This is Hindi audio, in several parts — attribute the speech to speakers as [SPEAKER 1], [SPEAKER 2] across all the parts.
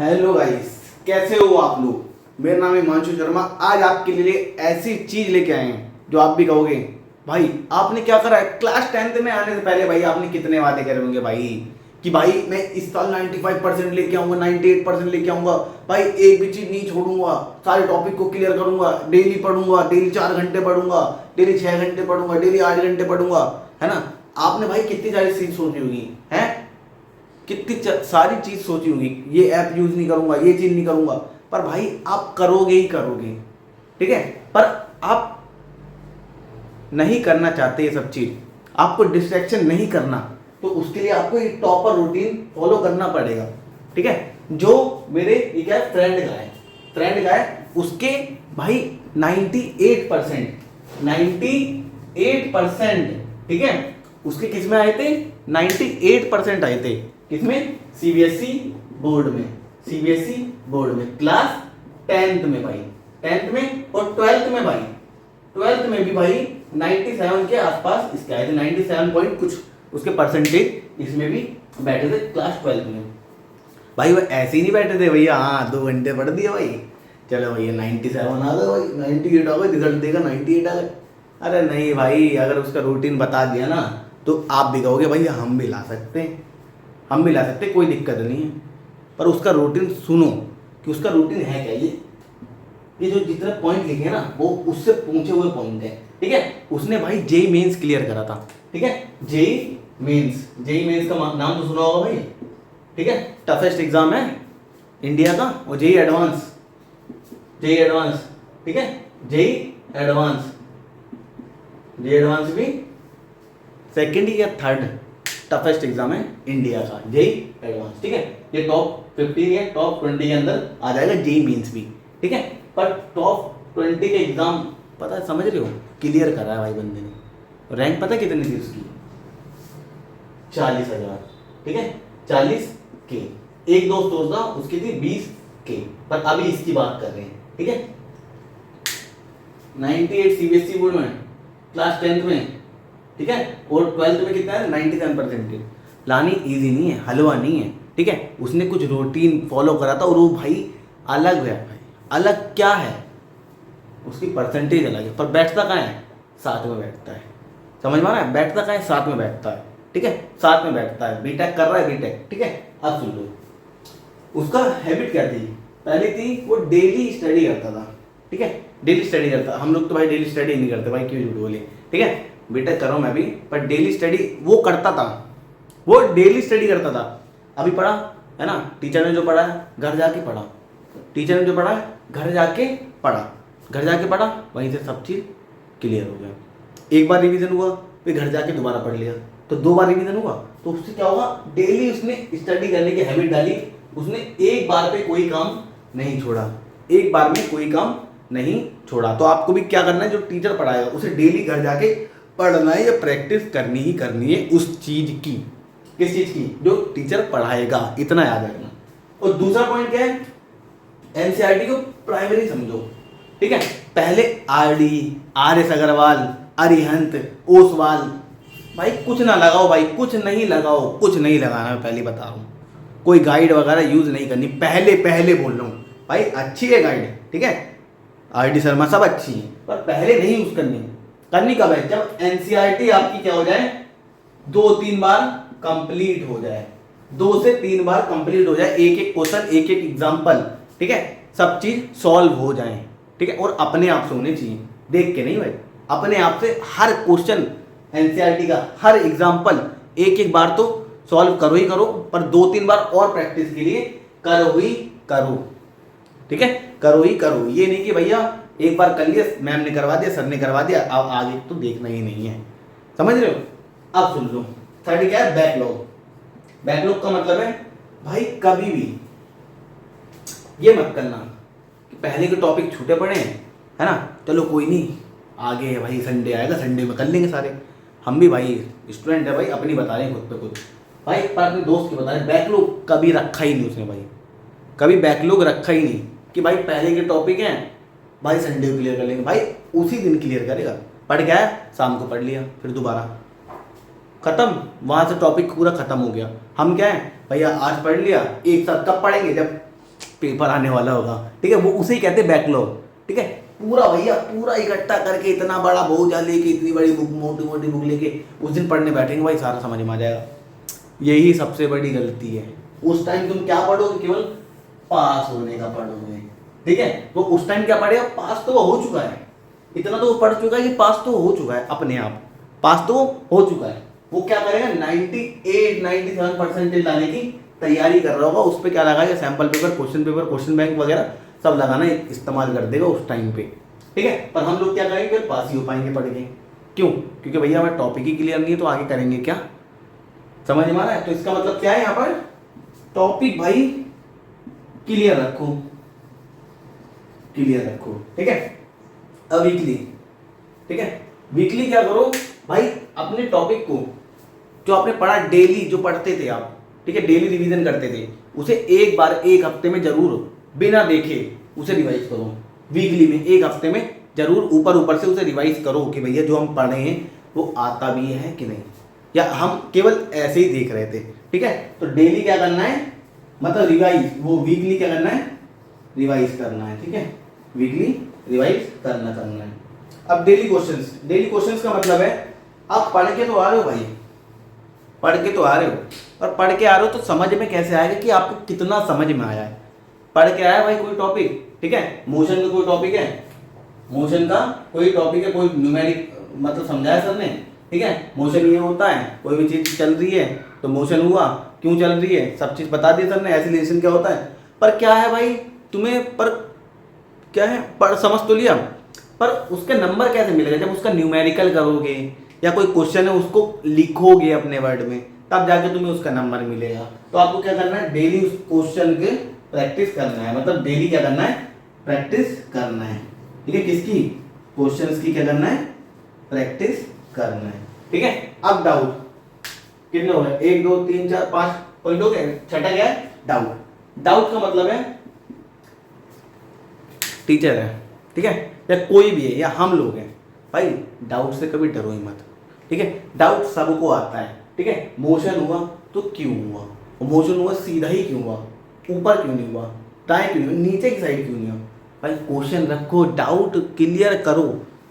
[SPEAKER 1] हेलो गाइस, कैसे हो आप लोग। मेरा नाम है हिमांशु शर्मा। आज आपके लिए ऐसी चीज लेके आए हैं जो आप भी कहोगे भाई आपने क्या करा है। क्लास 10th में आने से पहले भाई आपने कितने वादे करे होंगे भाई कि भाई मैं इस साल 95% लेके आऊंगा, 98% लेके आऊंगा, भाई एक भी चीज नहीं छोड़ूंगा, सारे टॉपिक को क्लियर करूंगा, डेली पढ़ूंगा, डेली 4 घंटे पढ़ूंगा, डेली 6 घंटे पढ़ूंगा, डेली 8 घंटे पढ़ूंगा, है ना। आपने भाई कितनी सारी चीज सोची होगी, है कितनी सारी चीज सोची होगी। ये ऐप यूज नहीं करूंगा, ये चीज नहीं करूंगा, पर भाई आप करोगे ही करोगे, ठीक है। पर आप नहीं करना चाहते ये सब चीज, आपको डिस्ट्रैक्शन नहीं करना, तो उसके लिए आपको एक प्रॉपर रूटीन फॉलो करना पड़ेगा, ठीक है। जो मेरे ये क्या है, फ्रेंड का है उसके भाई 98%, ठीक है। उसके किस में आए थे, 98% आए थे। किसमें, सीबीएसई बोर्ड में क्लास 10th में भाई, 10th में। और 12th में भाई, 12th में भी भाई 97 के आसपास इसके आए थे, 97 पॉइंट कुछ उसके परसेंटेज इसमें भी बैठे थे क्लास 12th में। भाई वो ऐसे ही नहीं बैठे थे भैया, हाँ 2 घंटे पढ़ दिए भाई, चलो भैया 97 आ गए भाई, 98 आ गए, रिजल्ट देगा 98 आ गए। अरे नहीं भाई, अगर उसका रूटीन बता दिया ना तो आप भी कहोगे भैया हम भी ला सकते हैं, कोई दिक्कत नहीं है। पर उसका रूटीन सुनो कि उसका रूटीन है क्या। ये जो जितने पॉइंट लिखे हैं ना वो उससे पूछे हुए पॉइंट है, ठीक है। उसने भाई जेई मेंस क्लियर करा था, ठीक है। जेई मेंस का नाम तो सुना होगा भाई, ठीक है। टफेस्ट एग्जाम है इंडिया का। और जेई एडवांस, ठीक है। जेई एडवांस भी सेकंड या थर्ड टफेस्ट एग्जाम है इंडिया का, जेई एडवांस, ठीक है। ये टॉप 50 या टॉप 20 के अंदर आ जाएगा जेई मेंस भी, ठीक है। पर टॉप 20 के एग्जाम पता है, समझ रहे हो, क्लियर करा है भाई बंदे ने। रैंक पता है कितनी थी उसकी, 40,000, ठीक है, 40K। एक दोस्त और था उसकी थी 20K। पर अभी इसकी बात कर रहे हैं, ठीक है। 98 सीबीएसई बोर्ड में क्लास 10th में, ठीक है। और 12th में कितना है, 97%। लानी इजी नहीं है, हलवा नहीं है, ठीक है। उसने कुछ रूटीन फॉलो करा था और वो भाई अलग है भाई। अलग क्या है, उसकी परसेंटेज अलग है, पर बैठता कहाँ है, साथ में बैठता है। समझ में आ रहा है, बैठता कहाँ है, साथ में बैठता है, ठीक है, साथ में बैठता है। बीटेक कर रहा है, बीटेक, ठीक है। अब सुन लो उसका हैबिट क्या थी। पहली थी वो डेली स्टडी करता था, ठीक है, डेली स्टडी करता। हम लोग तो भाई डेली स्टडी नहीं करते भाई, क्यों झूठ बोले, ठीक है। बीटेक कर रहा हूँ मैं भी, पर डेली स्टडी वो करता था, वो डेली स्टडी करता था। अभी पढ़ा है ना, टीचर ने जो पढ़ा है घर जाके पढ़ा, घर जाके पढ़ा, वहीं से सब चीज़ क्लियर हो गया। एक बार रिवीजन हुआ, फिर घर जाके दोबारा पढ़ लिया, तो 2 बार रिवीजन हुआ, तो उससे क्या होगा, डेली उसने स्टडी करने की हैबिट डाली। उसने एक बार पे कोई काम नहीं छोड़ा, तो आपको भी क्या करना है, जो टीचर पढ़ाएगा उसे डेली घर जाके पढ़ना है या प्रैक्टिस करनी ही करनी है उस चीज की। किस चीज की, जो टीचर पढ़ाएगा, इतना याद रखना। और दूसरा पॉइंट क्या है, एनसीईआरटी को प्राइमरी समझो, ठीक है। पहले आर एस अग्रवाल, अरिहंत, ओसवाल, भाई कुछ ना लगाओ भाई, कुछ नहीं लगाना, मैं पहले बता रहा हूँ। कोई गाइड वगैरह यूज नहीं करनी, पहले बोल रहा हूँ भाई। अच्छी है गाइड, ठीक है, आर.डी. शर्मा सब अच्छी है, पर पहले नहीं यूज करनी कब है, जब एनसीईआरटी आपकी क्या हो जाए, 2-3 बार कंप्लीट हो जाए, 2 से 3 बार कंप्लीट हो जाए, एक क्वेश्चन, एक एग्जांपल, ठीक है, सब चीज सॉल्व हो जाए, ठीक है। और अपने आप से होने चाहिए, देख के नहीं भाई, अपने आप से हर क्वेश्चन एनसीईआरटी का, हर एग्जांपल एक बार तो सॉल्व करो ही करो, पर 2-3 बार और प्रैक्टिस के लिए करो, ठीक है, करो ही करो। ये नहीं कि भैया एक बार कर लिया, मैम ने करवा दिया, सर ने करवा दिया, अब आगे तो देखना ही नहीं है, समझ रहे हो। अब सुन लो, थर्ड क्या है, बैकलॉग का मतलब है भाई कभी भी ये मत करना कि पहले के टॉपिक छूटे पड़े हैं, है ना, चलो कोई नहीं, आगे भाई संडे आएगा, संडे में कर लेंगे सारे। हम भी भाई स्टूडेंट है भाई, अपनी बता रहे हैं खुद पे खुद भाई, पर अपने दोस्त की बता रहे हैं। बैकलॉग कभी रखा ही नहीं उसने भाई, कभी बैकलॉग रखा ही नहीं कि भाई पहले के टॉपिक हैं भाई संडे को क्लियर कर लेंगे, भाई उसी दिन क्लियर करेगा। पढ़ गया, शाम को पढ़ लिया, फिर दोबारा खत्म, वहां से टॉपिक पूरा खत्म हो गया। हम क्या है भैया, आज पढ़ लिया, एक साथ कब पढ़ेंगे, जब पेपर आने वाला होगा, ठीक है, वो उसे ही कहते हैं बैकलॉग, ठीक है। पूरा भैया पूरा इकट्ठा करके इतना बड़ा बोझा लेके इतनी बड़ी बुक मोटी मोटी बुक लेके उस दिन पढ़ने बैठेंगे भाई, सारा समझ में आ जाएगा। यही सबसे बड़ी गलती है। उस टाइम तुम क्या पढ़ोगे, केवल पास होने का पढ़ोगे, ठीक है। तो उस टाइम क्या पढ़ेगा, पास तो वो हो चुका है, इतना तो वो पढ़ चुका है कि पास तो हो चुका है, अपने आप पास तो हो चुका है। वो क्या करेगा, 98-97% लाने की तैयारी कर रहा होगा। उस पर क्या लगाएगा, सैंपल पेपर, क्वेश्चन बैंक वगैरह सब लगाना इस्तेमाल कर देगा उस टाइम पे, ठीक है। पर हम लोग क्या करेंगे, फिर पास ही हो पाएंगे पढ़ के। क्यों? क्योंकि भैया हमारा टॉपिक ही क्लियर नहीं है, तो आगे करेंगे क्या? समझ में आ रहा है? तो इसका मतलब क्या है, यहाँ पर टॉपिक भाई क्लियर रखो, क्लियर रखो, ठीक है। अब वीकली, ठीक है, वीकली क्या करो भाई, अपने टॉपिक को जो आपने पढ़ा डेली, जो पढ़ते थे आप, ठीक है, डेली रिवीजन करते थे, उसे एक बार एक हफ्ते में जरूर बिना देखे उसे रिवाइज करो। वीकली में एक हफ्ते में जरूर ऊपर से उसे रिवाइज करो कि भैया जो हम पढ़े हैं वो आता भी है कि नहीं, या हम केवल ऐसे ही देख रहे थे, ठीक है। तो डेली क्या करना है, मतलब रिवाइज, वो वीकली क्या करना है, रिवाइज करना है, ठीक है, वीकली रिवाइज करना है। अब डेली क्वेश्चंस का मतलब है आप पढ़ के तो आ रहे हो भाई, पढ़ के तो आ रहे हो, और पढ़ के आ रहे हो तो समझ में कैसे आएगा कि आपको कितना समझ में आया है। पढ़ के आया भाई कोई टॉपिक, ठीक है, मोशन का कोई टॉपिक है, मोशन का कोई टॉपिक है, कोई न्यूमेरिक मतलब समझाया सर ने, ठीक है, मोशन ये होता है, कोई भी चीज चल रही है तो मोशन हुआ, क्यों चल रही है, सब चीज बता दी सर ने, एक्सीलरेशन क्या होता है। पर क्या है भाई तुम्हें, पर क्या है, पढ़ समझ तो लिया, पर उसके नंबर कैसे मिलेगा, जब उसका न्यूमेरिकल करोगे या कोई क्वेश्चन है उसको लिखोगे अपने वर्ड में, तब जाके तुम्हें उसका नंबर मिलेगा। तो आपको क्या करना है, डेली उस क्वेश्चन के प्रैक्टिस करना है, मतलब डेली क्या करना है, प्रैक्टिस करना है, ठीक है, किसकी, क्वेश्चंस की क्या करना है, प्रैक्टिस करना है, ठीक है। अब डाउट कितने हो गए, 1 2 3 4 5 पॉइंट हो गए। छठा क्या है, डाउट का मतलब है टीचर है, ठीक है, या कोई भी है, या हम लोग हैं भाई, डाउट से कभी डरो ही मत, ठीक है। डाउट सबको आता है, ठीक है। मोशन हुआ तो क्यों हुआ, मोशन हुआ सीधा ही क्यों हुआ, ऊपर क्यों नहीं हुआ, दाएं क्यों नहीं हुआ, नीचे की साइड क्यों नहीं हुआ, भाई क्वेश्चन रखो, डाउट क्लियर करो।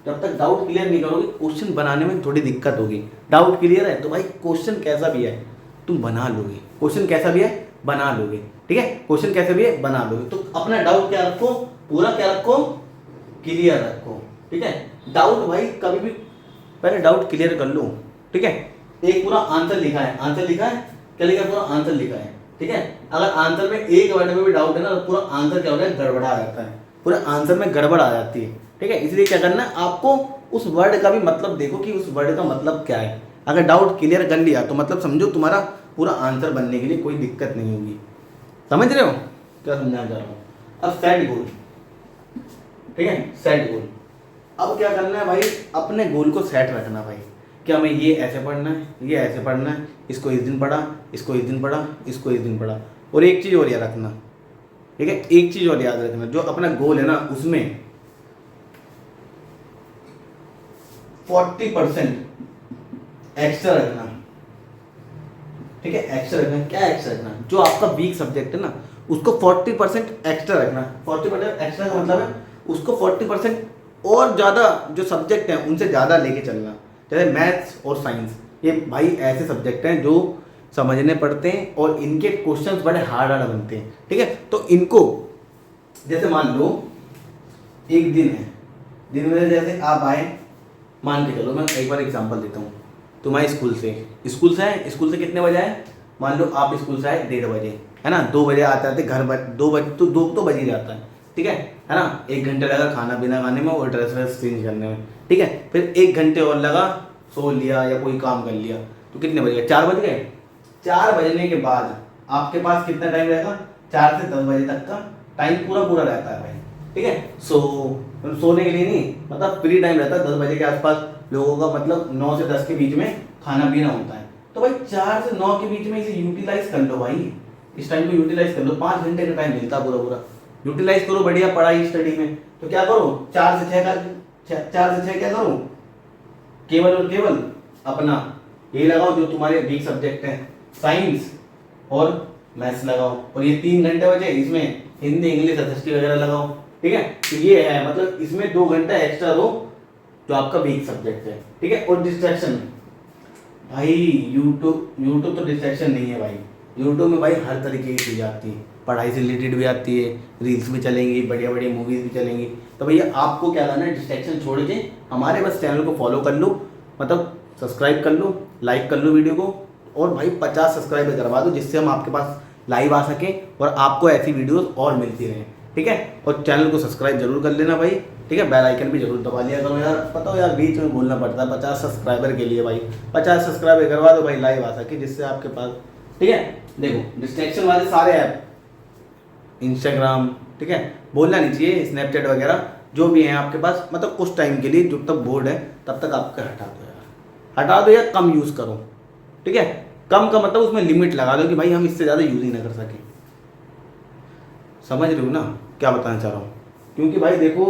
[SPEAKER 1] जब तक डाउट क्लियर नहीं करोगे क्वेश्चन बनाने में थोड़ी दिक्कत होगी। डाउट क्लियर है तो भाई क्वेश्चन कैसा भी है तुम बना लोगे, क्वेश्चन कैसा भी है बना लोगे, ठीक है, क्वेश्चन कैसा भी है बना लोगे। तो अपना डाउट क्या रखो, पूरा क्या रखो, क्लियर रखो, ठीक है। डाउट भाई कभी भी पहले डाउट क्लियर कर लो, ठीक है। एक पूरा आंसर लिखा है, आंसर लिखा है, क्या लिखा है, पूरा आंसर लिखा है, ठीक है। अगर आंसर में एक वर्ड में भी डाउट है ना तो पूरा आंसर क्या होता है, गड़बड़ा आ जाता है, पूरा आंसर में गड़बड़ आ जाती है, ठीक है। इसलिए क्या करना है, आपको उस वर्ड का भी मतलब देखो कि उस वर्ड का मतलब क्या है। अगर डाउट क्लियर कर लिया तो मतलब समझो तुम्हारा पूरा आंसर बनने के लिए कोई दिक्कत नहीं होगी। समझ रहे हो क्या समझाना चाह रहा हूँ। अब सेट गोल, ठीक है, सेट गोल। अब क्या करना है भाई, अपने गोल को सेट रखना भाई, क्या हमें ये ऐसे पढ़ना है, ये ऐसे पढ़ना है, इसको इस दिन पढ़ा, इसको इस दिन पढ़ा, इसको इस दिन पढ़ा। और एक चीज़ और याद रखना, ठीक है, एक चीज़ और याद रखना, जो अपना गोल है ना उसमें 40% एक्स्ट्रा रखना, ठीक है, एक्स्ट्रा रखना। क्या एक्स्ट्रा रखना, जो आपका वीक सब्जेक्ट है ना उसको 40% एक्स्ट्रा रखना। 40% एक्स्ट्रा का मतलब है उसको 40% और ज़्यादा जो सब्जेक्ट हैं उनसे ज़्यादा लेके चलना। जैसे मैथ्स और साइंस, ये भाई ऐसे सब्जेक्ट हैं जो समझने पड़ते हैं और इनके क्वेश्चंस बड़े हार्ड बनते हैं, ठीक है। तो इनको जैसे मान लो एक दिन है, दिन में जैसे आप आए, मान के चलो मैं एक बार एग्जांपल देता हूँ, तुम आए स्कूल से आए, स्कूल से कितने बजे आए, मान लो आप स्कूल से आए 1:30 बजे, है ना, 2 बजे आते घर 2 बजे तो 2 तो बज ही जाता है, ठीक है ना। 1 घंटे लगा खाना पीना खाने में और ड्रेस चेंज करने में, ठीक है। फिर 1 घंटे और लगा, सो लिया या कोई काम कर लिया, तो कितने बज गए, 4 बज गए। 4 बजने के बाद आपके पास कितना टाइम रहेगा, 4 से 10 बजे तक का टाइम पूरा रहता है भाई, ठीक है। सोने के लिए नहीं, मतलब फ्री टाइम रहता है 10 बजे के आसपास लोगों का, मतलब 9 से 10 के बीच में खाना पीना होता है। तो भाई 4 से 9 के बीच में इसे यूटिलाइज कर लो भाई, इस टाइम को यूटिलाइज कर लो। 5 घंटे का टाइम मिलता पूरा यूटिलाइज करो बढ़िया पढ़ाई स्टडी में। तो क्या करो, 4 से 6 क्या करो, केवल और केवल अपना ये लगाओ जो तुम्हारे वीक सब्जेक्ट हैं, साइंस और मैथ्स लगाओ, और ये 3 घंटे बचे इसमें हिंदी इंग्लिश एसएसटी वगैरह लगाओ, ठीक है। तो ये है, मतलब इसमें 2 घंटा एक्स्ट्रा दो जो आपका वीक सब्जेक्ट है, ठीक है। और डिस्ट्रैक्शन भाई, यूट्यूब तो डिस्ट्रैक्शन नहीं है भाई। यूट्यूब में भाई हर तरीके की चीज़ आती है, पढ़ाई से रिलेटेड भी आती है, रील्स भी चलेंगी, बढ़िया बढ़िया मूवीज़ भी चलेंगी। तो भैया आपको क्या करना है, डिस्ट्रैक्शन छोड़ के हमारे बस चैनल को फॉलो कर लो, मतलब सब्सक्राइब कर लो, लाइक कर लो वीडियो को, और भाई 50 सब्सक्राइबर करवा दो जिससे हम आपके पास लाइव आ सकें और आपको ऐसी वीडियोस और मिलती रहें, ठीक है। और चैनल को सब्सक्राइब जरूर कर लेना भाई, ठीक है। बेल आइकन भी जरूर दबा लिया करो यार, पता हो यार बीच में बोलना पड़ता है 50 सब्सक्राइबर के लिए भाई, 50 सब्सक्राइबर करवा दो भाई, लाइव आ सके जिससे आपके पास, ठीक है। देखो डिस्ट्रैक्शन वाले सारे ऐप, इंस्टाग्राम, ठीक है, बोलना नहीं चाहिए, स्नैपचैट वगैरह जो भी हैं आपके पास, मतलब कुछ टाइम के लिए जब तक बोर्ड है तब तक आपके हटा दो यार, हटा दो या कम यूज़ करो, ठीक है। कम का मतलब उसमें लिमिट लगा दो कि भाई हम इससे ज़्यादा यूज़ ही ना कर सकें। समझ रहे हो ना क्या बताना चाह रहा हूँ, क्योंकि भाई देखो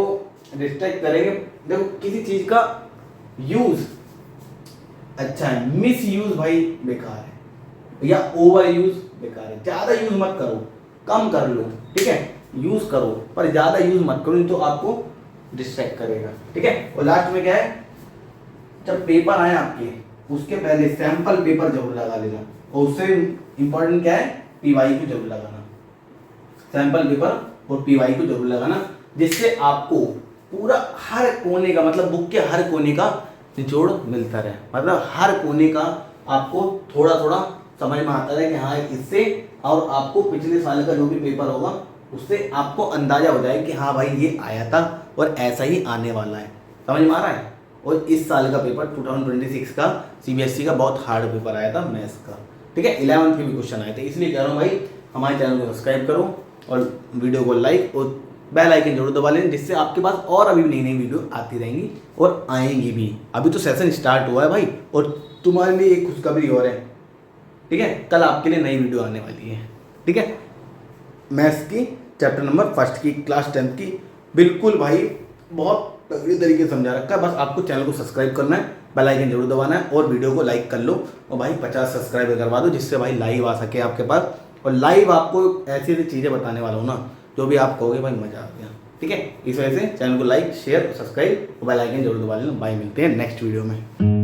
[SPEAKER 1] डिस्ट्रैक्ट करेंगे, देखो किसी चीज़ का यूज़ अच्छा है, मिस यूज़ भाई बेकार है, या ओवर यूज़ बेकार है। ज़्यादा यूज़ मत करो, कम कर लो, ठीक है, यूज़ करो पर ज़्यादा यूज़ मत करो, तो आपको डिस्ट्रैक्ट करेगा, ठीक है। और लास्ट में क्या है, जब पेपर आए आपके उसके पहले सैंपल पेपर जरूर लगा लेना, और उससे इंपॉर्टेंट क्या है, पीवाई को जरूर लगाना, सैंपल पेपर और पीवाई को जरूर लगाना, जिससे आपको पूरा हर कोने का, मतलब बुक के हर कोने का निचोड़ मिलता रहे, मतलब हर कोने का आपको थोड़ा थोड़ा समझ में आता रहे कि हाँ इससे, और आपको पिछले साल का जो भी पेपर होगा उससे आपको अंदाजा हो जाए कि हाँ भाई ये आया था और ऐसा ही आने वाला है, समझ में आ रहा है। और इस साल का पेपर 2026 का सीबीएसई का बहुत हार्ड पेपर आया था मैथ्स का, ठीक है, 11th के भी क्वेश्चन आए थे। इसलिए कह रहा हूँ भाई हमारे चैनल को सब्सक्राइब करो और वीडियो को लाइक और बेल आइकन जरूर दबा लें, जिससे आपके पास और अभी भी नई नई वीडियो आती रहेंगी और आएंगी भी। अभी तो सेशन स्टार्ट हुआ है भाई, और तुम्हारे लिए एक खुशखबरी और है, ठीक है, कल आपके लिए नई वीडियो आने वाली है, ठीक है, मैथ्स की चैप्टर नंबर 1 की, क्लास 10th की, बिल्कुल भाई बहुत तगड़ी तरीके से समझा रखा है। बस आपको चैनल को सब्सक्राइब करना है, बेल आइकन जरूर दबाना है, और वीडियो को लाइक कर लो, और भाई 50 सब्सक्राइबर करवा दो जिससे भाई लाइव आ सके आपके पास, और लाइव आपको ऐसी ऐसी चीज़ें बताने वाला हूँ ना जो भी आप कहोगे भाई मज़ा आ गया, ठीक है। इस वजह से चैनल को लाइक शेयर सब्सक्राइब और बेल आइकन जरूर दबा लेना। बाय, मिलते हैं नेक्स्ट वीडियो में।